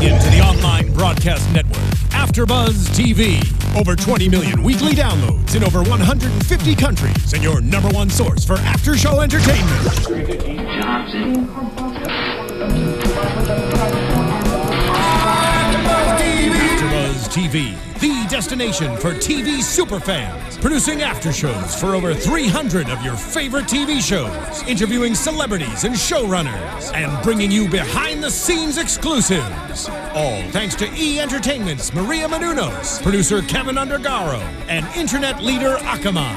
tuning in to the online broadcast network, AFTERBUZZ TV. Over 20 million weekly downloads in over 150 countries, and your #1 source for after-show entertainment. AFTERBUZZ TV, the destination for TV superfans. Producing aftershows for over 300 of your favorite TV shows. Interviewing celebrities and showrunners. And bringing you behind-the-scenes exclusives. All thanks to E! Entertainment's Maria Menounos, producer Kevin Undergaro, and internet leader Akamai.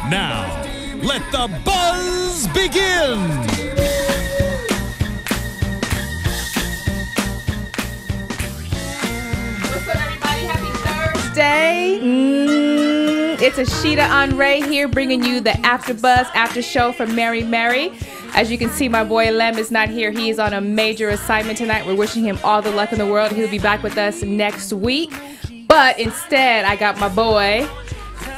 Now, let the buzz begin! It's Ashida Onrae here, bringing you the AfterBuzz After Show from Mary Mary. As you can see, my boy Lem is not here. He is on a major assignment tonight. We're wishing him all the luck in the world. He'll be back with us next week. But instead, I got my boy,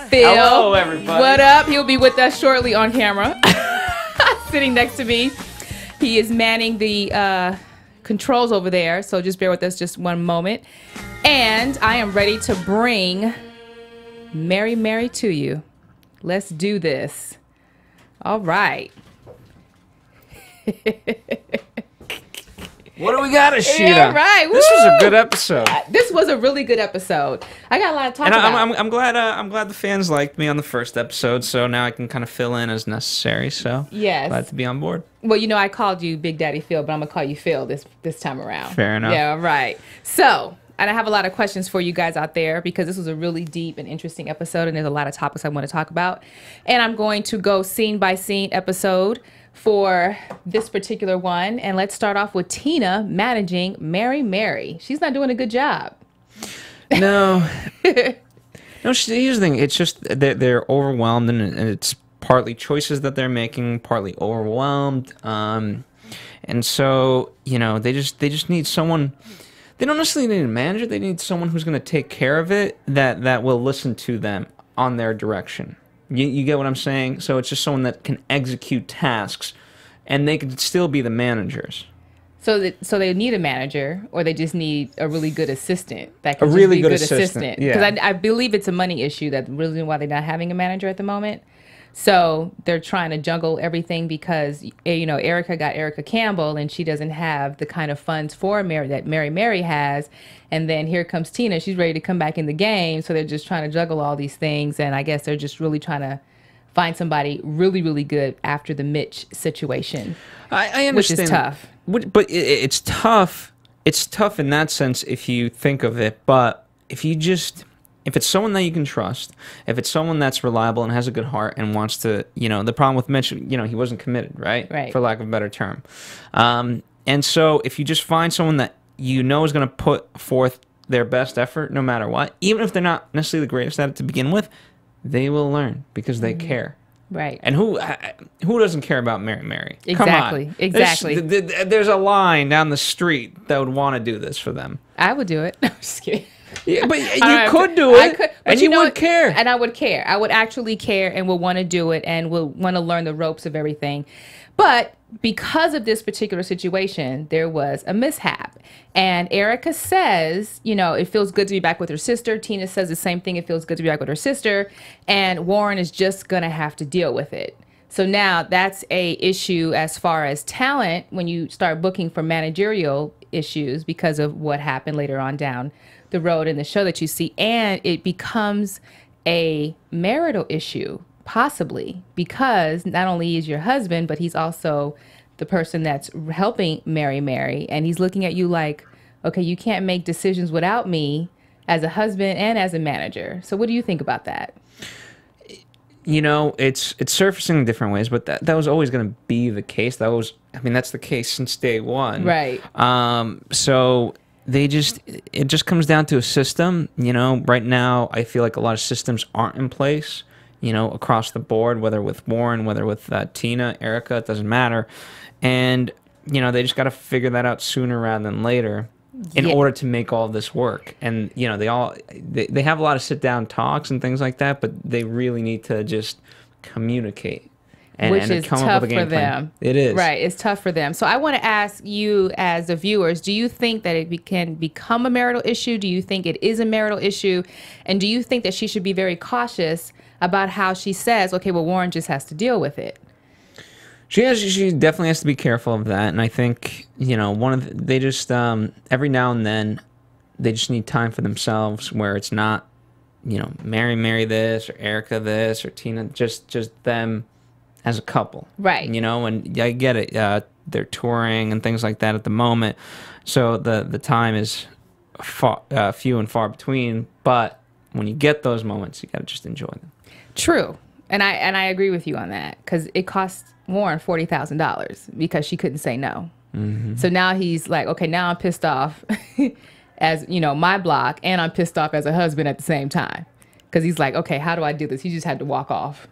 Phil. Hello, everybody. What up? He'll be with us shortly on camera. Sitting next to me. He is manning the controls over there, so just bear with us just one moment. And I am ready to bring Mary Mary to you. Let's do this. All right. What do we got, Ashida? Yeah, right. This was a good episode. This was a really good episode. I got a lot to talk about. I'm glad the fans liked me on the first episode, so now I can kind of fill in as necessary. So yes, glad to be on board. Well, you know, I called you Big Daddy Phil, but I'm gonna call you Phil this time around. Fair enough. Yeah, right. So. And I have a lot of questions for you guys out there because this was a really deep and interesting episode, and there's a lot of topics I want to talk about. And I'm going to go scene by scene episode for this particular one. And let's start off with Tina managing Mary Mary. She's not doing a good job. No. No, here's the thing. It's just they're overwhelmed, and it's partly choices that they're making, partly overwhelmed. And so, you know, they just need someone. They don't necessarily need a manager. They need someone who's going to take care of it, that will listen to them on their direction. You get what I'm saying? So it's just someone that can execute tasks, and they can still be the managers. So they need a manager, or they just need a really good assistant that can a really be good a assistant. Because Yeah. I believe it's a money issue. That's the reason why they're not having a manager at the moment. So they're trying to juggle everything because, you know, Erica got Erica Campbell, and she doesn't have the kind of funds for Mary that Mary Mary has. And then here comes Tina. She's ready to come back in the game. So they're just trying to juggle all these things. And I guess they're just really trying to find somebody really, really good after the Mitch situation. I understand. Which is tough. But it's tough. It's tough in that sense if you think of it. But if it's someone that you can trust, if it's someone that's reliable and has a good heart and wants to, you know, the problem with Mitch, you know, he wasn't committed, right? Right. For lack of a better term. And so if you just find someone that you know is going to put forth their best effort no matter what, even if they're not necessarily the greatest at it to begin with, they will learn because they care. Right. And who doesn't care about Mary Mary? Exactly. Come on. Exactly. There's a line down the street that would want to do this for them. I would do it. I'm just kidding. Yeah, but you could do it, and you would care. And I would care. I would actually care and would want to do it and would want to learn the ropes of everything. But because of this particular situation, there was a mishap. And Erica says, you know, it feels good to be back with her sister. Tina says the same thing. It feels good to be back with her sister. And Warren is just going to have to deal with it. So now that's a issue as far as talent when you start booking for managerial issues because of what happened later on down the road in the show that you see, and it becomes a marital issue, possibly, because not only is your husband, but he's also the person that's helping Mary Mary, and he's looking at you like, okay, you can't make decisions without me as a husband and as a manager. So what do you think about that? You know, it's surfacing in different ways, but that was always going to be the case. That's the case since day one. Right. So it just comes down to a system. You know, right now I feel like a lot of systems aren't in place, you know, across the board, whether with Warren, whether with Tina, Erica, it doesn't matter. And, you know, they just got to figure that out sooner rather than later in order to make all this work. And, you know, they have a lot of sit down talks and things like that, but they really need to just communicate. which is tough for them. It is. Right. It's tough for them. So I want to ask you as the viewers, do you think that it can become a marital issue? Do you think it is a marital issue? And do you think that she should be very cautious about how she says, okay, well, Warren just has to deal with it? She definitely has to be careful of that. And I think, you know, they just, every now and then, they just need time for themselves where it's not, you know, Mary this or Erica this or Tina, just them as a couple. Right. You know, and I get it. They're touring and things like that at the moment. So the time is few and far between. But when you get those moments, you got to just enjoy them. True. And I agree with you on that, because it cost Warren $40,000 because she couldn't say no. Mm-hmm. So now he's like, okay, now I'm pissed off as, you know, my block, and I'm pissed off as a husband at the same time. Because he's like, okay, how do I do this? He just had to walk off.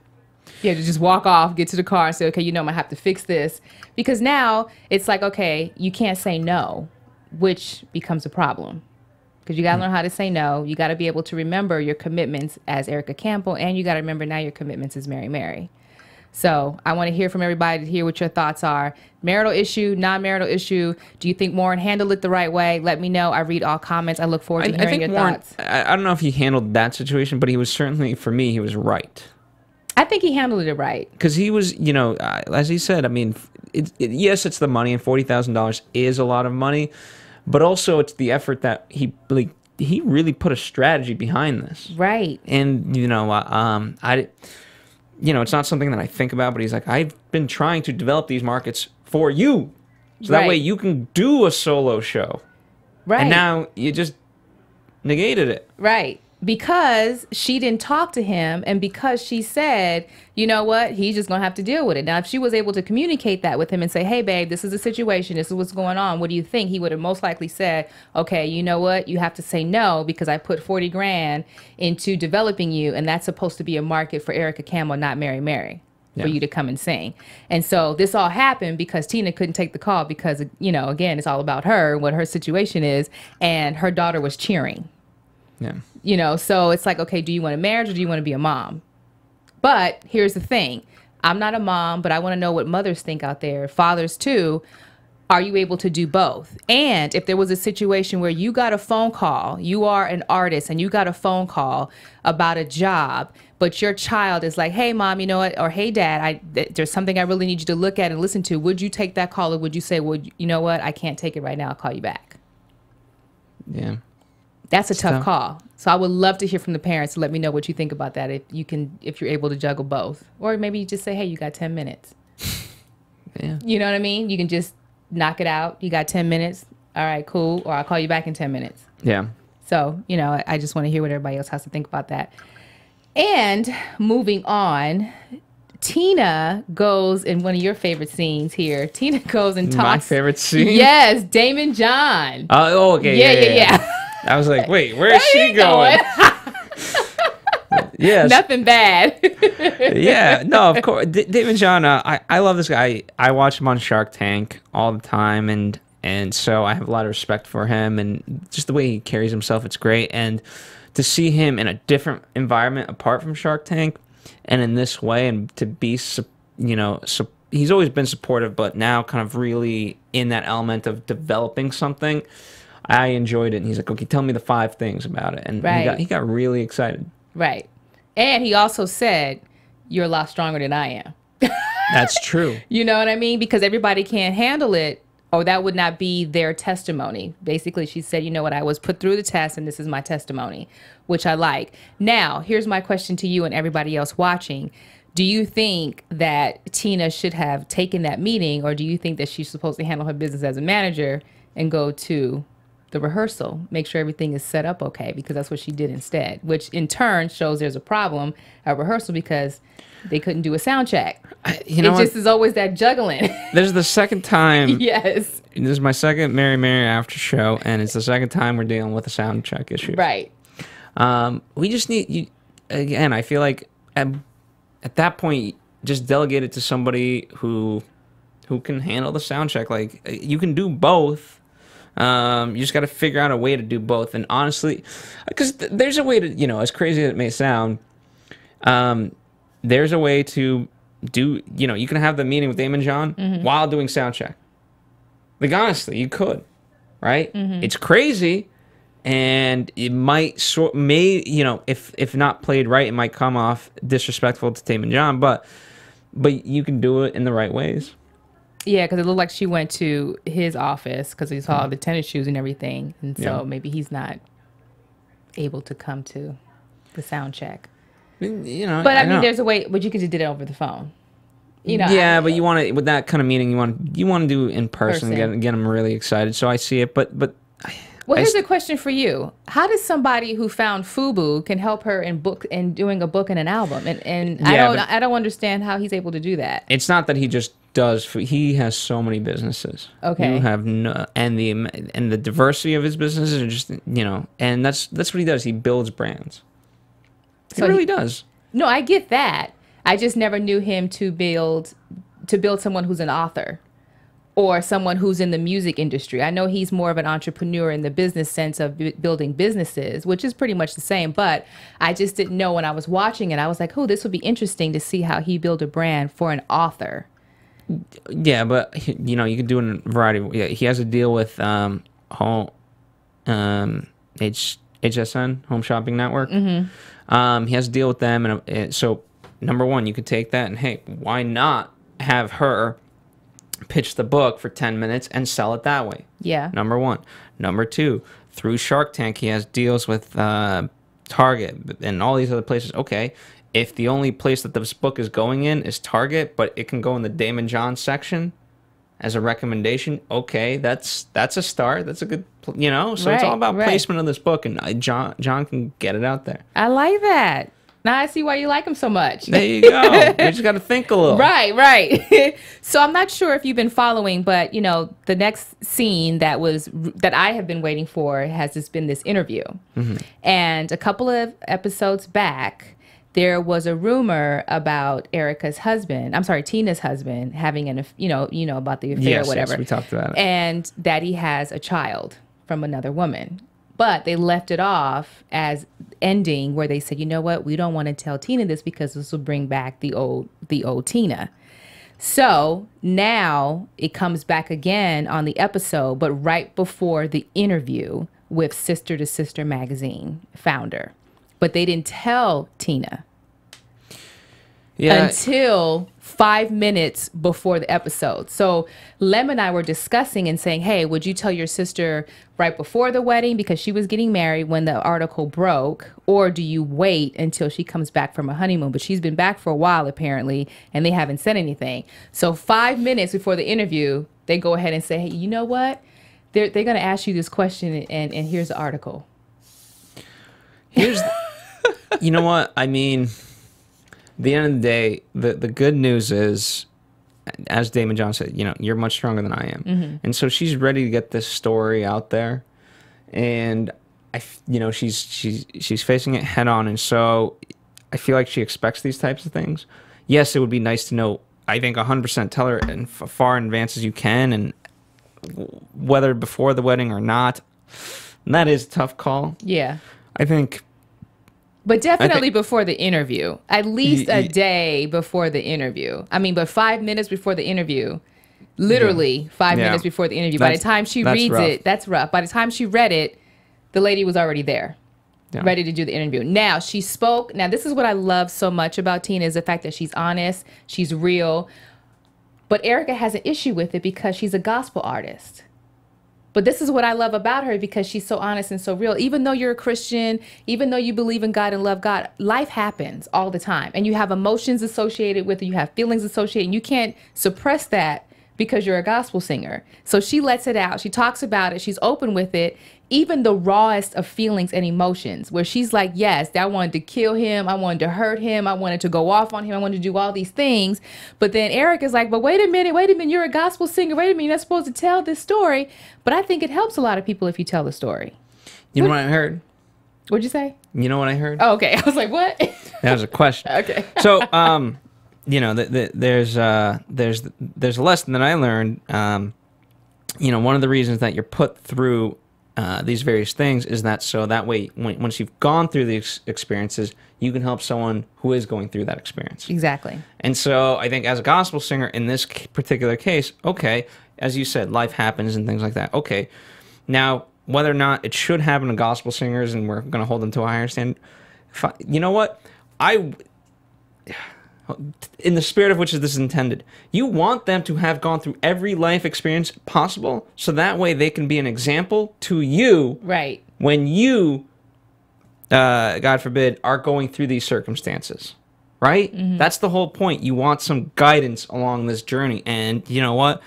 He had to just walk off, get to the car and say, okay, you know, I'm going to have to fix this. Because now it's like, okay, you can't say no, which becomes a problem. Because you got to learn how to say no. You got to be able to remember your commitments as Erica Campbell, and you got to remember now your commitments as Mary Mary. So I want to hear from everybody to hear what your thoughts are. Marital issue, non-marital issue. Do you think Warren handled it the right way? Let me know. I read all comments. I look forward to hearing your thoughts. I don't know if he handled that situation, but he was certainly, for me, he was right. I think he handled it right. Because he was, you know, as he said, I mean, yes, it's the money, and $40,000 is a lot of money, but also it's the effort that he really put a strategy behind this. Right. And, you know, you know, it's not something that I think about, but he's like, I've been trying to develop these markets for you. So that way you can do a solo show. Right. And now you just negated it. Right. Because she didn't talk to him, and because she said, you know what, he's just going to have to deal with it. Now, if she was able to communicate that with him and say, hey, babe, this is the situation. This is what's going on. What do you think? He would have most likely said, okay, you know what? You have to say no, because I put 40 grand into developing you, and that's supposed to be a market for Erica Campbell, not Mary Mary, for you to come and sing. And so this all happened because Tina couldn't take the call because, you know, again, it's all about her, what her situation is, and her daughter was cheering. Yeah. You know, so it's like, okay, do you want a marriage or do you want to be a mom? But here's the thing. I'm not a mom, but I want to know what mothers think out there, fathers too. Are you able to do both? And if there was a situation where you got a phone call, you are an artist and you got a phone call about a job, but your child is like, hey, mom, you know what? Or hey, dad, there's something I really need you to look at and listen to. Would you take that call, or would you say, well, you know what? I can't take it right now. I'll call you back. Yeah. That's a tough call. So I would love to hear from the parents to let me know what you think about that, if you're able to juggle both. Or maybe you just say, hey, you got 10 minutes. Yeah. You know what I mean? You can just knock it out. You got 10 minutes. All right, cool. Or I'll call you back in 10 minutes. Yeah. So, you know, I just want to hear what everybody else has to think about that. And moving on, Tina goes in one of your favorite scenes here. Tina goes and talks. My favorite scene? Yes, Damon John. Oh, okay. Yeah. I was like, wait, where is she going? Yes. Nothing bad. Yeah, no, of course. David John, I love this guy. I watch him on Shark Tank all the time, and so I have a lot of respect for him, and just the way he carries himself, it's great. And to see him in a different environment apart from Shark Tank, and in this way, and to be, you know, he's always been supportive, but now kind of really in that element of developing something. I enjoyed it, and he's like, okay, tell me the 5 things about it. And he got really excited. Right. And he also said, you're a lot stronger than I am. That's true. You know what I mean? Because everybody can't handle it, or that would not be their testimony. Basically, she said, you know what, I was put through the test, and this is my testimony, which I like. Now, here's my question to you and everybody else watching. Do you think that Tina should have taken that meeting, or do you think that she's supposed to handle her business as a manager and go to the rehearsal, make sure everything is set up okay, because that's what she did instead, which in turn shows there's a problem at rehearsal because they couldn't do a sound check. You know, it just is always that juggling. There's the second time. Yes. This is my second Mary Mary after show, and it's the second time we're dealing with a sound check issue. Right. We just need, again, I feel like at that point, just delegate it to somebody who can handle the sound check. Like, you can do both. You just got to figure out a way to do both. And honestly, because there's a way to, you know, as crazy as it may sound, there's a way to you can have the meeting with Damon John while doing sound check. Like, honestly, you could, right? It's crazy, and it might if not played right, it might come off disrespectful to Damon John, but you can do it in the right ways. Yeah, because it looked like she went to his office because he saw the tennis shoes and everything, and so maybe he's not able to come to the sound check. But I mean, there's a way, but you could just do it over the phone. Yeah, but you want to, with that kind of meeting, you want to do in person. Get them really excited. So I see it, but. Well, here's a question for you: how does somebody who found FUBU can help her in doing a book and an album? And I don't understand how he's able to do that. It's not that he just does. He has so many businesses. Okay. You have and the diversity of his businesses are just and that's what he does. He builds brands. He really does. No, I get that. I just never knew him to build someone who's an author or someone who's in the music industry. I know he's more of an entrepreneur in the business sense of building businesses, which is pretty much the same. But I just didn't know when I was watching it. I was like, oh, this would be interesting to see how he built a brand for an author. Yeah, but you can do it in a variety of ways. He has a deal with HSN, Home Shopping Network. He has a deal with them, and so number one, you could take that and, hey, why not have her pitch the book for 10 minutes and sell it that way? Yeah. Number one. Number two, through Shark Tank, he has deals with Target and all these other places. Okay, if the only place that this book is going in is Target, but it can go in the Damon John section as a recommendation, okay, that's a start. That's a good, so it's all about placement of this book, and John can get it out there. I like that. Now I see why you like him so much. There you go. You just got to think a little. Right. So I'm not sure if you've been following, but the next scene that I have been waiting for has been this interview. And a couple of episodes back, there was a rumor about Tina's husband having about the affair or whatever. Yes, we talked about it. And that he has a child from another woman. But they left it off as ending where they said, you know what, we don't want to tell Tina this because this will bring back the old Tina. So now it comes back again on the episode, but right before the interview with Sister to Sister magazine founder. But they didn't tell Tina until 5 minutes before the episode. So Lem and I were discussing and saying, hey, would you tell your sister right before the wedding because she was getting married when the article broke, or do you wait until she comes back from a honeymoon? But she's been back for a while apparently, and they haven't said anything. So 5 minutes before the interview, they go ahead and say, hey, you know what? They're going to ask you this question, and here's the article. You know what? I mean, at the end of the day, the good news is, as Damon John said, you're much stronger than I am. And so she's ready to get this story out there. And, she's facing it head on. And so I feel like she expects these types of things. Yes, it would be nice to know, I think 100% tell her in far in advance as you can, and whether before the wedding or not. And that is a tough call. Yeah. I think... But definitely before the interview. At least a day before the interview. I mean, but 5 minutes before the interview. Literally 5 minutes before the interview. By the time she reads it, that's rough. By the time she read it, the lady was already there. Yeah. Ready to do the interview. Now, she spoke. Now, this is what I love so much about Tina is the fact that she's honest. She's real. But Erica has an issue with it because she's a gospel artist. But this is what I love about her because she's so honest and so real. Even though you're a Christian, even though you believe in God and love God, life happens all the time. And you have emotions associated with it. You have feelings associated. And you can't suppress that because you're a gospel singer. So she lets it out. She talks about it. She's open with it. Even the rawest of feelings and emotions where she's like, yes, I wanted to kill him. I wanted to hurt him. I wanted to go off on him. I wanted to do all these things. But then Eric is like, but wait a minute. You're a gospel singer. Wait a minute. You're not supposed to tell this story. But I think it helps a lot of people if you tell the story. You know what I heard? What'd you say? You know what I heard? Oh, okay. I was like, what? That was a question. Okay. So, there's a lesson that I learned. One of the reasons that you're put through these various things is that so that way, once you've gone through these experiences, you can help someone who is going through that experience. Exactly. And so I think as a gospel singer in this particular case, okay, as you said, life happens and things like that. Okay, now whether or not it should happen to gospel singers and we're going to hold them to a higher standard, you know what? In the spirit of which this is intended, you want them to have gone through every life experience possible, so that way they can be an example to you, right, when you, God forbid, are going through these circumstances, right? That's the whole point. You want some guidance along this journey, and you know what?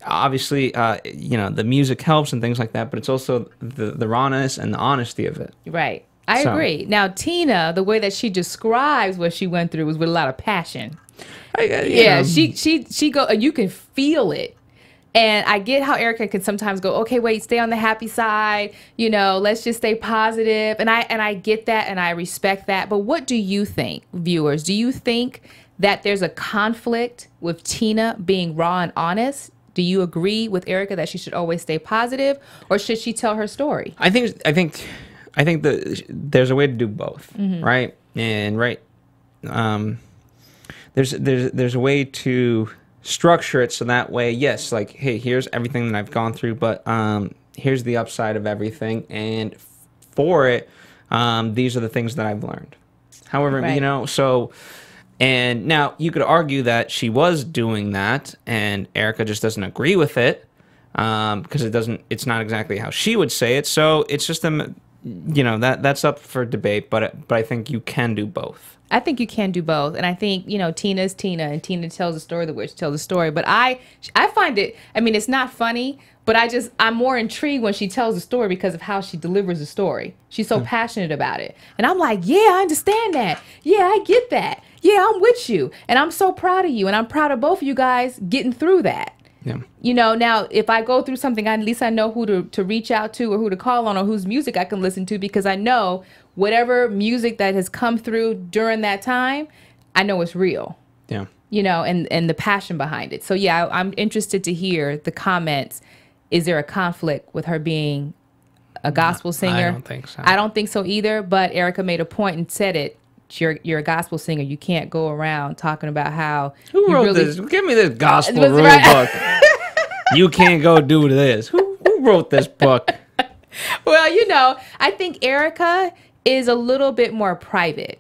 Obviously, you know, the music helps and things like that, but it's also the rawness and the honesty of it. Right. I agree. Now, Tina, the way that she describes what she went through was with a lot of passion. Yeah, she go. You can feel it, and I get how Erica can sometimes go, okay, wait, stay on the happy side. You know, let's just stay positive. And I get that, and I respect that. But what do you think, viewers? Do you think that there's a conflict with Tina being raw and honest? Do you agree with Erica that she should always stay positive, or should she tell her story? I think there's a way to do both, right? And there's a way to structure it so that way, yes, like, hey, here's everything that I've gone through, but here's the upside of everything, and for it, these are the things that I've learned. However, you know, so. And now you could argue that she was doing that, and Erica just doesn't agree with it because it's not exactly how she would say it. So it's just you know, that's up for debate. But I think you can do both. I think you can do both, and I think, you know, Tina's Tina, and Tina tells the story the way she tells the story. But I find it. I mean, it's not funny, but I'm more intrigued when she tells the story because of how she delivers the story. She's so passionate about it, and I'm like, yeah, I understand that. Yeah, I get that. Yeah, I'm with you, and I'm so proud of you, and I'm proud of both of you guys getting through that. Yeah. You know, now if I go through something, at least I know who to reach out to, or who to call on, or whose music I can listen to, because I know whatever music that has come through during that time, I know it's real. Yeah. You know, and the passion behind it. So yeah, I'm interested to hear the comments. Is there a conflict with her being a gospel singer? I don't think so. I don't think so either, but Erica made a point and said it. You're a gospel singer. You can't go around talking about how who wrote this. Give me this gospel rule book. You can't go do this. Who wrote this book? Well, you know, I think Erica is a little bit more private,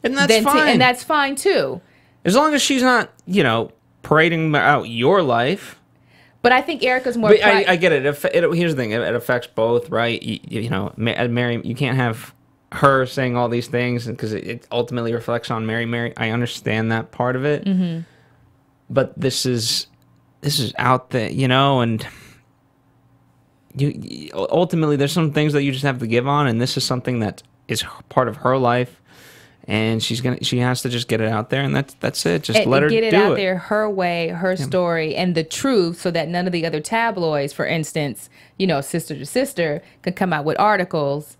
and that's fine. And that's fine too, as long as she's not, you know, parading out your life. But I think Erica's more. I get it. Here's the thing: it affects both, right? You know, Mary, you can't have her saying all these things because it ultimately reflects on Mary Mary. I understand that part of it, but this is out there, you know, and you ultimately there's some things that you just have to give on, and this is something that is part of her life, and she has to just get it out there, and that's it. Just let her get it do out there her way, her story, and the truth, so that none of the other tabloids, for instance, you know, Sister to Sister, can come out with articles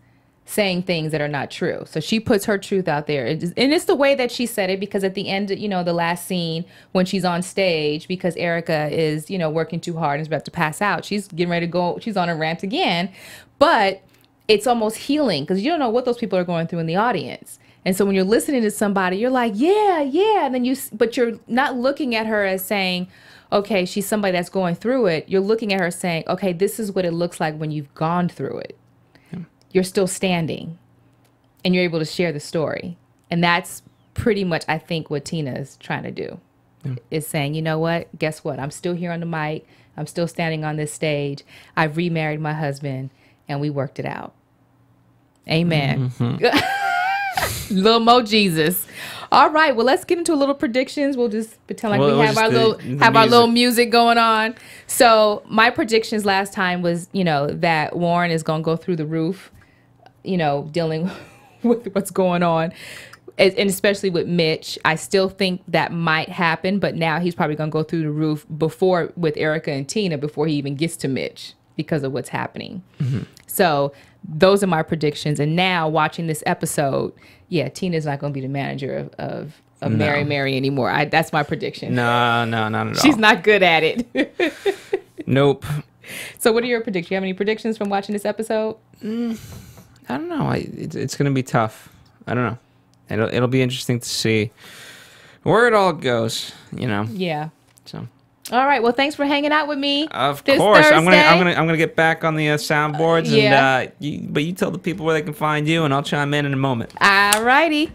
saying things that are not true. So she puts her truth out there. And it's the way that she said it, because at the end, you know, the last scene when she's on stage, because Erica is, you know, working too hard and is about to pass out, she's getting ready to go, she's on a rant again. But it's almost healing, because you don't know what those people are going through in the audience. And so when you're listening to somebody, you're like, yeah, yeah. And then but you're not looking at her as saying, okay, she's somebody that's going through it. You're looking at her saying, okay, this is what it looks like when you've gone through it. You're still standing, and you're able to share the story. And that's pretty much, I think, what Tina is trying to do, is saying, you know what? Guess what? I'm still here on the mic. I'm still standing on this stage. I've remarried my husband, and we worked it out. Amen. Little Mo Jesus. All right. Well, let's get into a little predictions. We'll just pretend like we have our little music going on. So my predictions last time was, you know, that Warren is going to go through the roof, you know, dealing with what's going on, and especially with Mitch. I still think that might happen, but now he's probably going to go through the roof with Erica and Tina before he even gets to Mitch, because of what's happening. So those are my predictions. And now watching this episode, yeah, Tina's not going to be the manager of Mary Mary anymore. That's my prediction. No, not at all. She's not good at it. Nope. So what are your predictions? You have any predictions from watching this episode? I don't know. It's going to be tough. I don't know. It'll be interesting to see where it all goes, you know. Yeah. So. All right. Well, thanks for hanging out with me. Of this course. Thursday. I'm gonna get back on the soundboards, Yeah. and but you tell the people where they can find you, and I'll chime in a moment. All righty.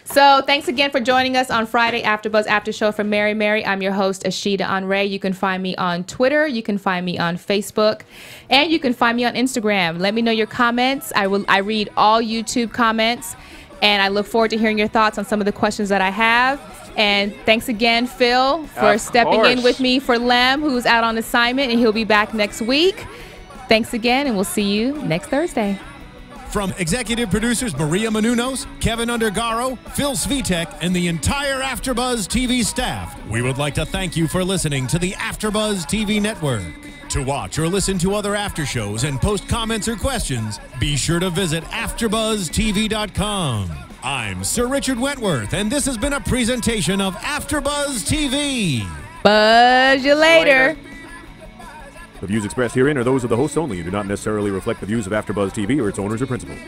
So thanks again for joining us on Friday AfterBuzz After Show from Mary Mary. I'm your host, Ashida Onrae. You can find me on Twitter. You can find me on Facebook. And you can find me on Instagram. Let me know your comments. I read all YouTube comments. And I look forward to hearing your thoughts on some of the questions that I have. And thanks again, Phil, for stepping in with me for Lem, who's out on assignment. And he'll be back next week. Thanks again, and we'll see you next Thursday. From executive producers Maria Menounos, Kevin Undergaro, Phil Svitek, and the entire AfterBuzz TV staff, we would like to thank you for listening to the AfterBuzz TV network. To watch or listen to other after shows and post comments or questions, be sure to visit AfterBuzzTV.com. I'm Sir Richard Wentworth, and this has been a presentation of AfterBuzz TV. Buzz you later. The views expressed herein are those of the hosts only and do not necessarily reflect the views of AfterBuzz TV or its owners or principals.